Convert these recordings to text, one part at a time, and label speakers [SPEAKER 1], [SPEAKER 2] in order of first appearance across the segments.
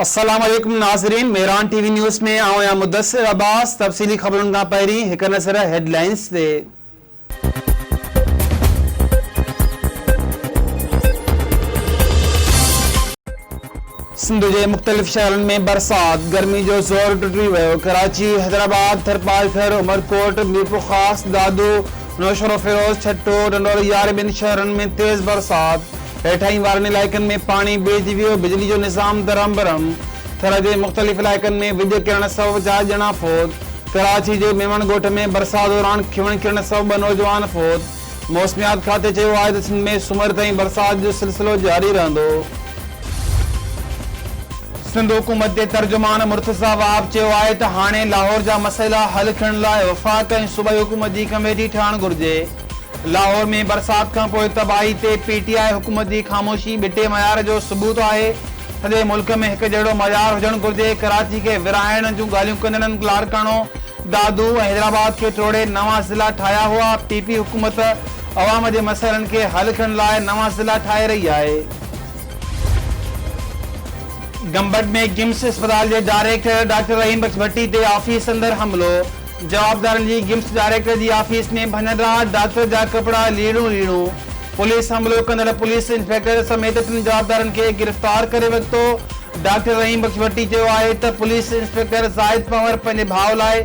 [SPEAKER 1] अस्सलाम वालेकुम नाज़रीन, मेरान टीवी न्यूज़ में आया मुदस्सिर अब्बास। तफसीली खबरों का पहिरीं एक नज़र हेडलाइंस ते। सिंध के मुख्तलिफ शहरन में बरसात, गर्मी जो ज़ोर टुटी वो। कराची, हैदराबाद, थरपालखर, उमरकोट, मीरपुर खास, दादू, नौशरो फिरोज, छट्टो, डंडोर यार बिन शहरन में तेज़ बरसात। हेठाई वारनि इलाइक़नि में पानी बेजी वियो, बिजली जो निज़ाम दरम बरम। थर के मुख्तलिफ इलाइक़नि में विज किरण सबब 4 ॼणा फौत। कराची के मेमन ॻोठ में बरसात दौरान खिवण किरण सबब 2 नौजवान फौत। मौसमियात खाते चयो आहे त सिंध में सूमर ताईं बरसात जो सिलसिलो जारी रहंदो। सिंध हुकूमत के तर्जुमान मुर्तज़ा वाब चयो आहे त हाणे लाहौर जा मसइला हल थियण लाइ वफ़ाक़ ऐं सूबाई हुकूमत की कमेटी ठहण घुर्जे। लाहौर में बरसात का पोइ तबाही ते पीटीआई हुकूमत की खामोशी बिटे मयार जो सबूत है। सॼे मुल्क में एक जहिड़ो मयार हुजण घुर्जे। कराची के विराइण जूं ॻाल्हियूं कंदड़नि लारकानो, दादू ऐं हैदराबाद के टोड़े नवां ज़िला ठाहिया हुआ। पीपी हुकूमत अवाम के मसइलनि के हल थियण लाइ नवां ज़िला ठाहे रही है। गंबट में गिम्स अस्पताल के डायरेक्टर डॉक्टर रहीम बख्श भट्टी ते ऑफिस अंदर हमलो। जवाबदारन की गिम्स डायरेक्टर की ऑफिस में भनरा डॉक्टर जा कपड़ा लीड़ू। पुलिस हमलो कंदड़ पुलिस इंस्पेक्टर समेत 3 जवाबदारन के गिरफ्तार करे वरतो। डॉक्टर रहीम बख्श भट्टी चयो आहे त पुलिस इंस्पेक्टर ज़ाहिद पंवर पंहिंजे भाउ लाइ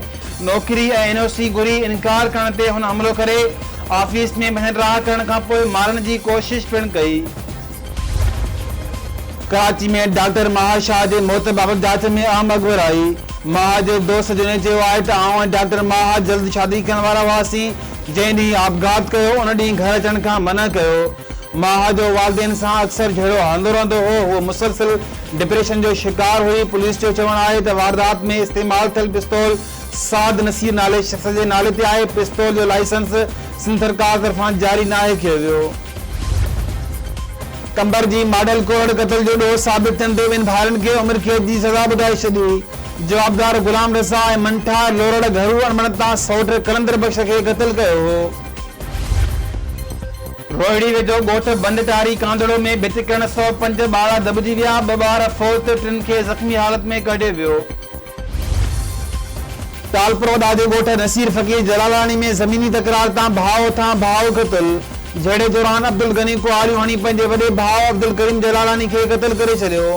[SPEAKER 1] नौकरी ऐं एनओसी घुरी इनकार करण ते हुन हमलो करे ऑफिस में भनरा करण खां पोइ मारण की कोशिश पिण कई। कराची में डॉक्टर माहा शाह के मौत बाबत जांच में अहम अखबर आई। माहा के दोस्त जुने चयो आहे त आउं ऐं डॉक्टर माहा जल्द शादी करण वारा हुआसीं। जंहिं ॾींहुं आपघात कयो उन ॾींहुं घर अचण खां मना कयो। माहा जो वालदेन सां अक्सर झेड़ो हलंदो रहंदो हो। वो मुसलसल डिप्रेशन जो शिकार हुई। पुलिस जो चवणु आहे त वारदात में इस्तेमाल थियल पिस्तौल साद नसीर नाले शख्स के नाले ते आहे। पिस्तौल जो लाइसेंस सिंध सरकार तरफां जारी नाहे कयो वियो। कंबर जी मॉडल कोड कत्ल जो ॾोह साबित थियण ते ॿिनि भाउरनि खे उमिरि कैद जी सज़ा ॿुधाए छॾी। जवाबदार गुलाम रज़ा ऐं मंठा लोरड़ घरू अणमणता सौट कलंदर बख्श के क़त्ल कयो हो। रोहिड़ी वेझो ॻोठ बंद टारी कांदड़ो में भित किरण सबब 5 ॿार दॿजी विया। 2 ॿार फौत, 3 खे ज़ख़्मी हालत में कढियो वियो। तालपुर ॾाढे ॻोठ नसीर फ़कीर जलालानी में ज़मीनी तकरार तां भाउ क़त्ल। झेड़े दौरान अब्दुल गनी को आलियूं हणी पंहिंजे वॾे भाउ अब्दुल करीम जलालानी के क़त्ल करे छॾियो।